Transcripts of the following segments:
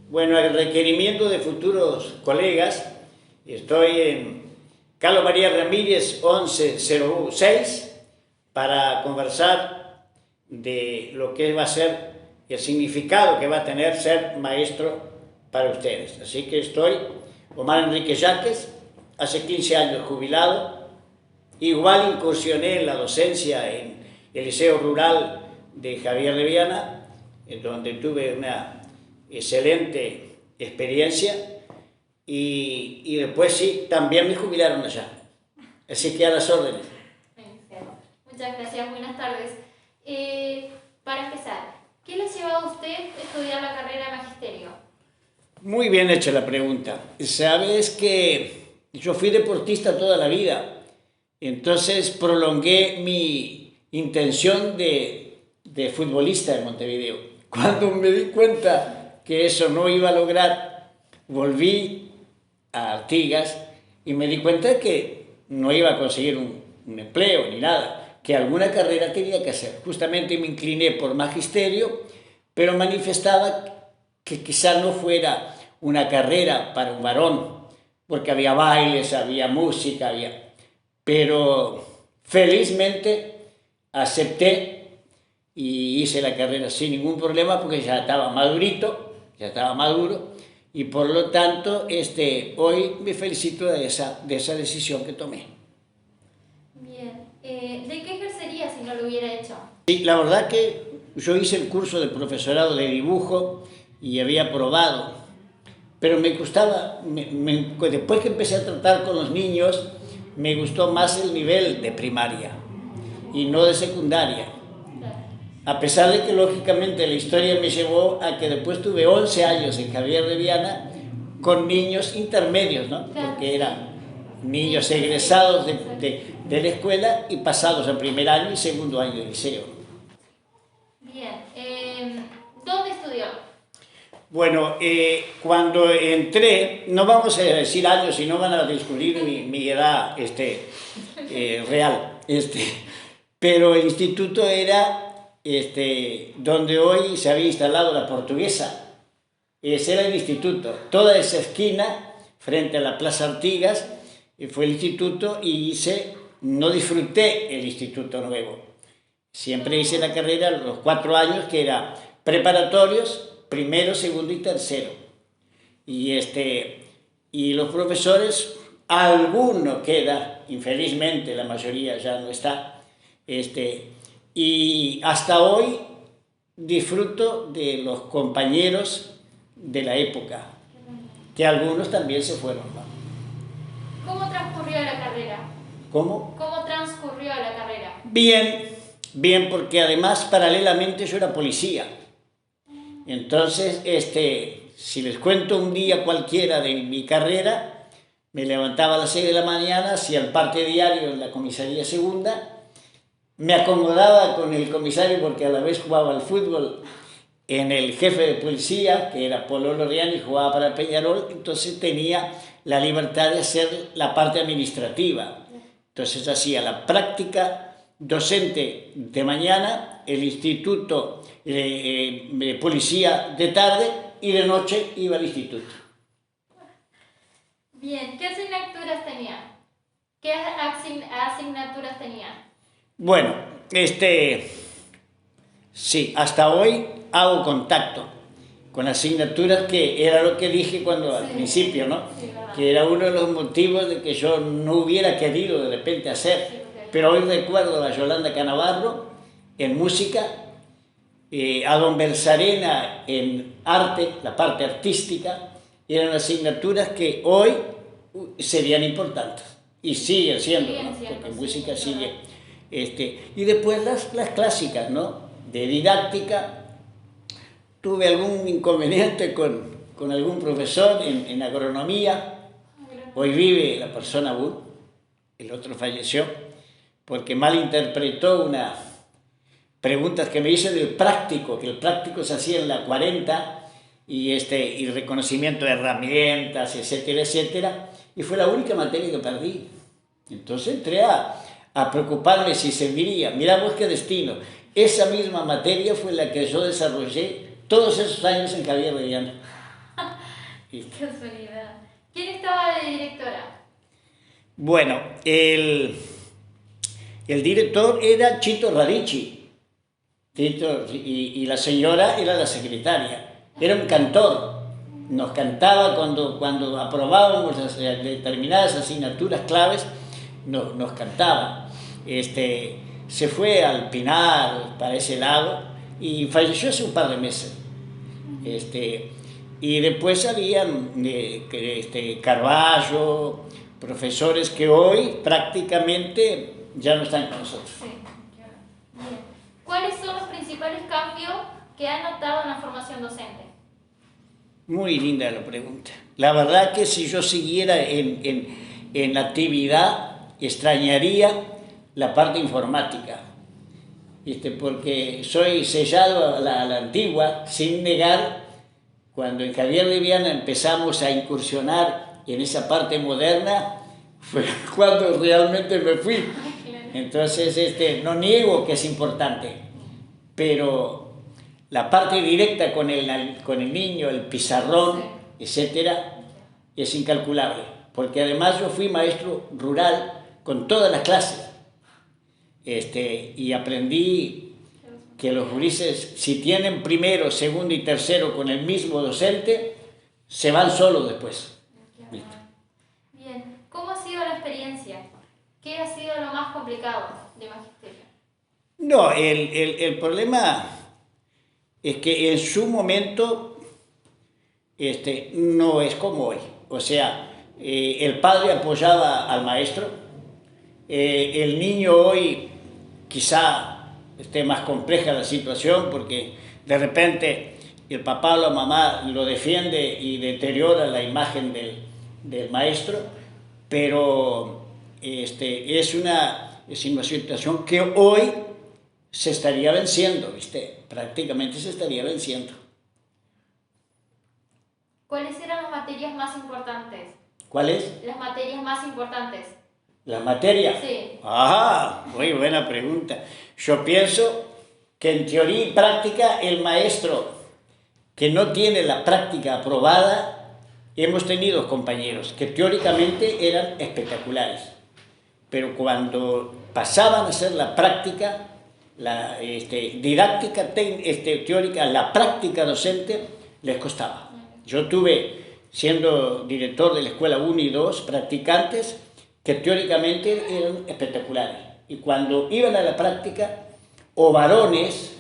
Bueno, el requerimiento de futuros colegas, estoy en Carlos María Ramírez 1106 para conversar de lo que va a ser el significado que va a tener ser maestro para ustedes. Así que estoy, Omar Enrique Yaques, hace 15 años jubilado, igual incursioné en la docencia en el Liceo Rural de Javier de Viana, en donde tuve una excelente experiencia y después sí, también me jubilaron allá. Así que a las órdenes. Muchas gracias, buenas tardes. Para empezar, ¿qué le llevó a usted a estudiar la carrera de magisterio? Muy bien hecha la pregunta. Sabes que yo fui deportista toda la vida, entonces prolongué mi intención de futbolista en Montevideo. Cuando me di cuenta que eso no iba a lograr, volví a Artigas y me di cuenta que no iba a conseguir un empleo ni nada, que alguna carrera tenía que hacer. Justamente me incliné por magisterio, pero manifestaba que quizá no fuera una carrera para un varón, porque había bailes, había música, pero felizmente acepté y hice la carrera sin ningún problema porque ya estaba madurito, ya estaba maduro, y por lo tanto hoy me felicito de esa decisión que tomé. Bien, ¿de qué ejercería si no lo hubiera hecho? Sí, la verdad que yo hice el curso de profesorado de dibujo y había aprobado, pero me gustaba, después que empecé a tratar con los niños, me gustó más el nivel de primaria y no de secundaria. A pesar de que lógicamente la historia me llevó a que después tuve 11 años en Javier de Viana con niños intermedios, ¿no? Porque eran niños egresados de la escuela y pasados al primer año y segundo año de liceo. Bien, ¿dónde estudió? Bueno, cuando entré, no vamos a decir años, sino van a descubrir mi edad real, pero el instituto era donde hoy se había instalado la Portuguesa. Ese era el instituto. Toda esa esquina, frente a la Plaza Artigas, fue el instituto y no disfruté el instituto nuevo. Siempre hice la carrera los 4 años, que eran preparatorios, primero, segundo y tercero. Y los profesores, alguno queda, infelizmente la mayoría ya no está, y hasta hoy disfruto de los compañeros de la época, que algunos también se fueron, ¿no? ¿Cómo transcurrió la carrera? ¿Cómo? ¿Cómo transcurrió la carrera? Bien, porque además paralelamente yo era policía. Entonces, si les cuento un día cualquiera de mi carrera, me levantaba a las 6 de la mañana, hacía el parte diario en la comisaría segunda, me acomodaba con el comisario porque a la vez jugaba al fútbol en el jefe de policía, que era Polo Loriani, y jugaba para Peñarol, entonces tenía la libertad de hacer la parte administrativa. Entonces hacía la práctica docente de mañana, el instituto de policía de tarde y de noche iba al instituto. Bien, ¿qué asignaturas tenía? ¿Qué asignaturas tenía? Bueno, sí, hasta hoy hago contacto con asignaturas que era lo que dije al principio, ¿no? Sí, que era uno de los motivos de que yo no hubiera querido de repente hacer. Sí, pero hoy recuerdo a Yolanda Canavarro en música, a don Bersarena en arte, la parte artística, eran asignaturas que hoy serían importantes y siguen siendo, ¿no? Porque música sigue. Y después las clásicas, ¿no? De didáctica. Tuve algún inconveniente con algún profesor en agronomía. Hoy vive la persona, el otro falleció, porque malinterpretó unas preguntas que me hizo del práctico, que el práctico se hacía en la 40, y reconocimiento de herramientas, etcétera, etcétera, y fue la única materia que perdí. Entonces entré a preocuparme si serviría. Mirá vos qué destino. Esa misma materia fue la que yo desarrollé todos esos años en Javier de Viana. ¿viste? Qué casualidad. ¿Quién estaba de directora? Bueno, el director era Chito Radici, y la señora era la secretaria. Era un cantor, nos cantaba cuando aprobábamos determinadas asignaturas claves, nos cantaba. Se fue al Pinar, para ese lado, y falleció hace un par de meses. Y después habían Carballo, profesores que hoy prácticamente ya no están con nosotros. Sí, claro. Bien. ¿Cuáles son los principales cambios que han notado en la formación docente? Muy linda la pregunta. La verdad que si yo siguiera en la actividad, extrañaría la parte informática, porque soy sellado a la antigua, sin negar, cuando en Javier de Viana empezamos a incursionar en esa parte moderna, fue cuando realmente me fui. Entonces, no niego que es importante, pero la parte directa con el niño, el pizarrón, etcétera, es incalculable, porque además yo fui maestro rural con todas las clases, y aprendí que los gurises, si tienen primero, segundo y tercero con el mismo docente, se van solos después. Bien, ¿cómo ha sido la experiencia? ¿Qué ha sido lo más complicado de magisterio? No, el problema es que en su momento no es como hoy. O sea, el padre apoyaba al maestro, el niño hoy quizá esté más compleja la situación porque de repente el papá o la mamá lo defiende y deteriora la imagen del maestro, pero es una situación que hoy se estaría venciendo, ¿viste? Prácticamente se estaría venciendo. ¿Cuáles eran las materias más importantes? ¿Cuáles? Las materias más importantes. ¿Las materias? Sí. Ah, muy buena pregunta. Yo pienso que en teoría y práctica el maestro que no tiene la práctica aprobada, hemos tenido compañeros que teóricamente eran espectaculares, pero cuando pasaban a hacer la práctica, la didáctica teórica, la práctica docente, les costaba. Yo tuve, siendo director de la escuela 1 y 2, practicantes que teóricamente eran espectaculares. Y cuando iban a la práctica, o varones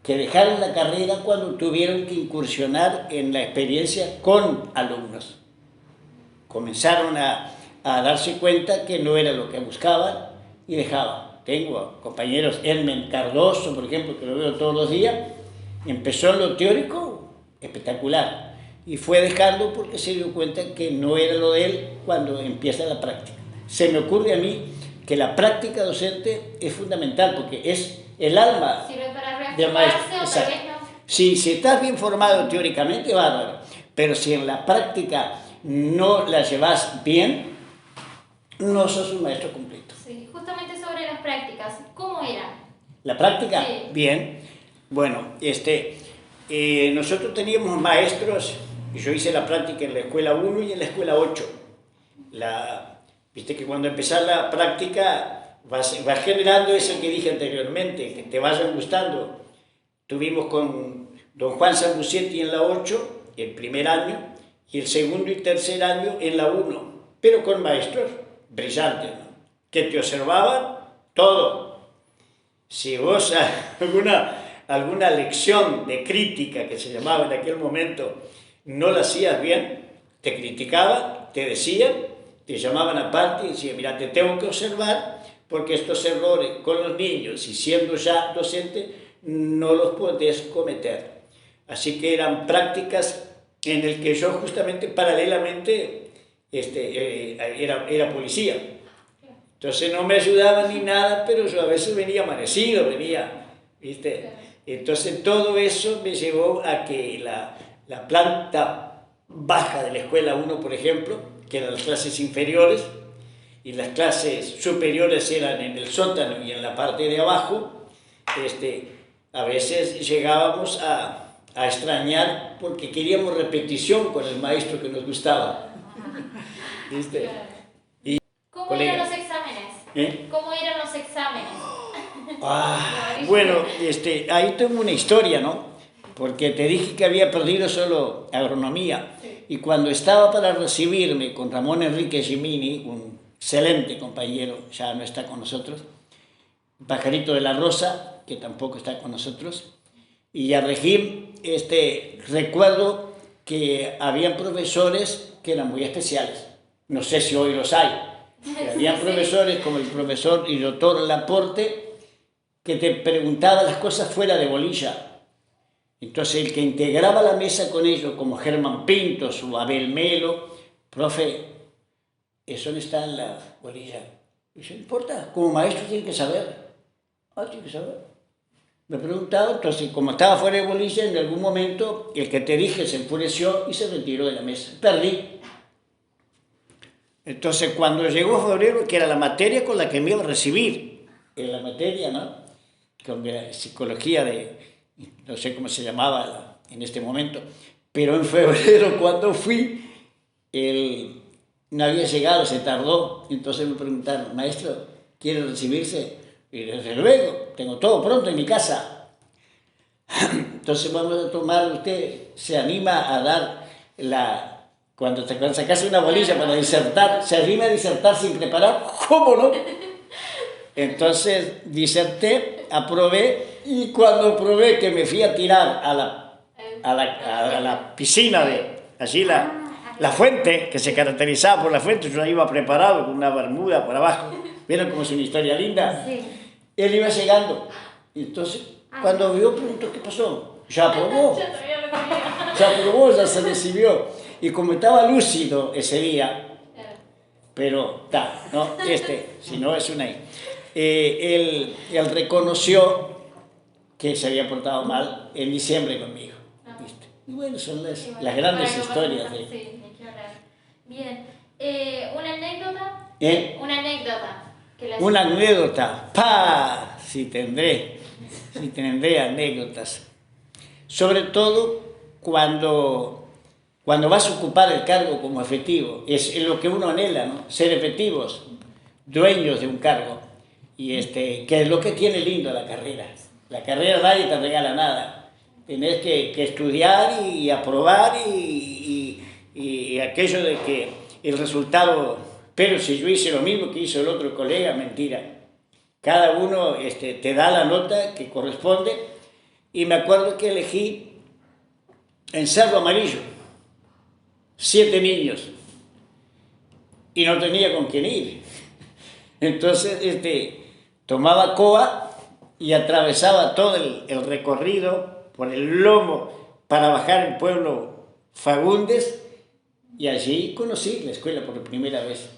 que dejaron la carrera cuando tuvieron que incursionar en la experiencia con alumnos. Comenzaron a darse cuenta que no era lo que buscaban y dejaban. Tengo compañeros, Hermen Cardoso, por ejemplo, que lo veo todos los días, empezó en lo teórico espectacular y fue dejando porque se dio cuenta que no era lo de él cuando empieza la práctica. Se me ocurre a mí que la práctica docente es fundamental porque es el alma del maestro. Exacto. Si estás bien formado teóricamente, bárbaro, pero si en la práctica no la llevas bien, no sos un maestro completo. Sí, justamente sobre las prácticas, ¿cómo era? ¿La práctica? Sí. Bien. Bueno, nosotros teníamos maestros, yo hice la práctica en la escuela 1 y en la escuela 8. Viste que cuando empezás la práctica vas generando eso que dije anteriormente, que te vayan gustando. Tuvimos con don Juan Sambucetti en la 8, el primer año, y el segundo y tercer año en la 1, pero con maestros brillantes, ¿no? Que te observaban todo. Si vos alguna lección de crítica, que se llamaba en aquel momento, no la hacías bien, te criticaban, te decían, te llamaban aparte y decían, mira, te tengo que observar porque estos errores con los niños y siendo ya docente no los podés cometer. Así que eran prácticas en el que yo justamente paralelamente era policía. Entonces no me ayudaban ni nada, pero yo a veces venía amanecido, ¿viste? Entonces todo eso me llevó a que la planta baja de la escuela 1, por ejemplo, que eran las clases inferiores, y las clases superiores eran en el sótano y en la parte de abajo, a veces llegábamos a a extrañar porque queríamos repetición con el maestro que nos gustaba. ¿Viste? Y, ¿Cómo colega, eran los exámenes? ¿Cómo eran los exámenes? Bueno, ahí tengo una historia, ¿no? Porque te dije que había perdido solo agronomía. Sí. Y cuando estaba para recibirme con Ramón Enrique Gimini, un excelente compañero, ya no está con nosotros, Pajarito de la Rosa, que tampoco está con nosotros, y a Regim, recuerdo que habían profesores que eran muy especiales. No sé si hoy los hay. Habían profesores como el profesor y doctor Laporte, que te preguntaba las cosas fuera de bolilla. Entonces el que integraba la mesa con ellos, como Germán Pintos o Abel Melo, profe, eso no está en la bolilla. Dice, no importa, como maestro tiene que saber. Tiene que saber. Me preguntaba, entonces como estaba fuera de bolilla, en algún momento el que te dije se enfureció y se retiró de la mesa. Perdí. Entonces cuando llegó febrero, que era la materia con la que me iba a recibir, en la materia, ¿no? Con psicología no sé cómo se llamaba en este momento, pero en febrero cuando fui, él no había llegado, se tardó, entonces me preguntaron, maestro, ¿quiere recibirse? Y desde luego, tengo todo pronto en mi casa. Entonces vamos a tomar, usted se anima a dar cuando sacase una bolilla para disertar, se anima a disertar sin preparar, ¿cómo no? Entonces diserté, aprobé, y cuando probé que me fui a tirar a la piscina de allí, la fuente, que se caracterizaba por la fuente, yo iba preparado con una bermuda por abajo. ¿Vieron cómo es una historia linda? Sí. Él iba llegando, y entonces cuando vio preguntó, ¿qué pasó? Ya aprobó, ya se recibió. Y como estaba lúcido ese día, pero ¿no? Si no es una... él reconoció que se había portado mal en diciembre conmigo. ¿Viste? Y bueno, son las grandes historias. Sí, hay que hablar. Bien. ¿Una anécdota? Una anécdota. Una anécdota. Sí tendré anécdotas. Sobre todo cuando vas a ocupar el cargo como efectivo. Es lo que uno anhela, ¿no? Ser efectivos, dueños de un cargo. Y que es lo que tiene lindo la carrera. La carrera nadie te regala nada. Tenés que estudiar y aprobar y aquello de que el resultado, pero si yo hice lo mismo que hizo el otro colega, mentira. Cada uno te da la nota que corresponde, y me acuerdo que elegí en Cerro Amarillo 7 niños y no tenía con quién ir. Entonces tomaba coa y atravesaba todo el recorrido por el lomo para bajar el pueblo Fagundes, y allí conocí la escuela por primera vez.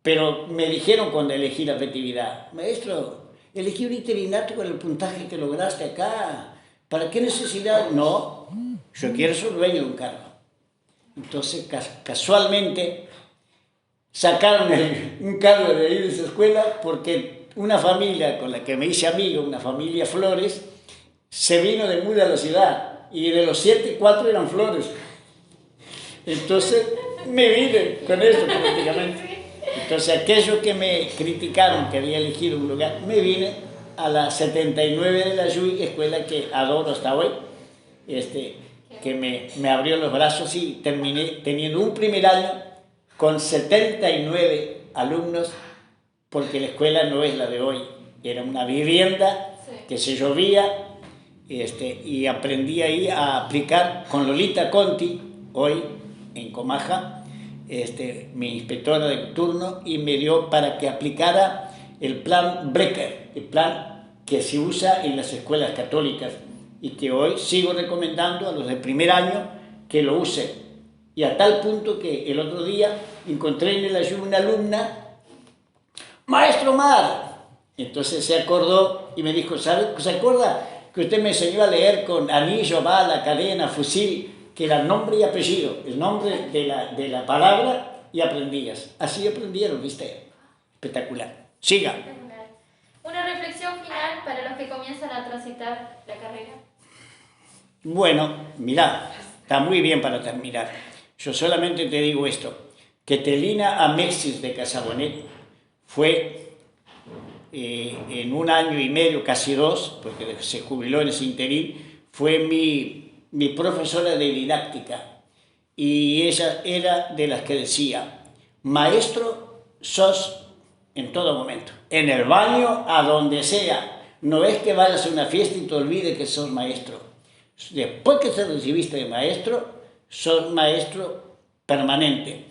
Pero me dijeron cuando elegí la efectividad, maestro, elegí un interinato con el puntaje que lograste acá, ¿para qué necesidad? No, yo quiero ser dueño de un cargo. Entonces casualmente sacaron un cargo de ahí de esa escuela porque una familia con la que me hice amigo, una familia Flores, se vino de muda a la ciudad, y de los 7, 4 eran Flores. Entonces me vine con eso prácticamente. Entonces aquellos que me criticaron que había elegido un lugar, me vine a la 79 de la Lluy, escuela que adoro hasta hoy, que me abrió los brazos, y terminé teniendo un primer año con 79 alumnos, porque la escuela no es la de hoy, era una vivienda que se llovía, y aprendí ahí a aplicar con Lolita Conti, hoy en Comaja, mi inspectora de turno, y me dio para que aplicara el plan Brecker, el plan que se usa en las escuelas católicas y que hoy sigo recomendando a los de primer año que lo usen. Y a tal punto que el otro día encontré en el ayuno una alumna, maestro Mar, entonces se acordó y me dijo, ¿se acuerda que usted me enseñó a leer con anillo, bala, cadena, fusil, que era nombre y apellido, el nombre de la palabra, y aprendías? Así aprendieron, ¿viste? Espectacular. Siga. Una reflexión final para los que comienzan a transitar la carrera. Bueno, mira, está muy bien para terminar. Yo solamente te digo esto, que Telina Amexis de Casabonet fue en un año y medio, casi dos, porque se jubiló en ese interín, fue mi profesora de didáctica. Y ella era de las que decía, maestro sos en todo momento, en el baño, a donde sea. No es que vayas a una fiesta y te olvides que sos maestro. Después que te recibiste de maestro, sos maestro permanente.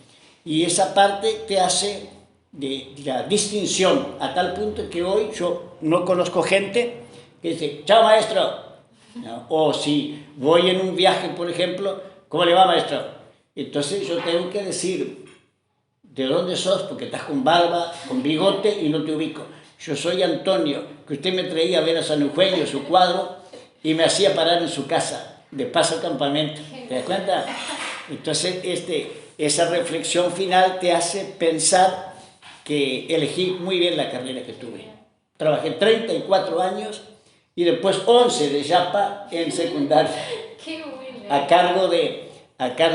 Y esa parte te hace de la distinción a tal punto que hoy yo no conozco gente que dice, chao maestro. ¿No? O si voy en un viaje, por ejemplo, ¿cómo le va maestro? Entonces yo tengo que decir, ¿de dónde sos? Porque estás con barba, con bigote y no te ubico. Yo soy Antonio, que usted me traía a ver a San Eugenio, su cuadro, y me hacía parar en su casa, de paso al campamento. ¿Te das cuenta? Entonces, esa reflexión final te hace pensar que elegí muy bien la carrera que tuve. Trabajé 34 años y después 11 de Yapa en secundaria. Qué bueno. A cargo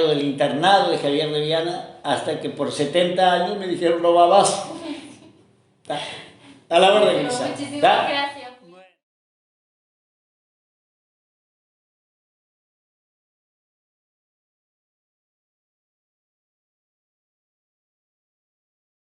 del internado de Javier de Viana, hasta que por 70 años me dijeron no va más. A la orden, Muchísimas gracias.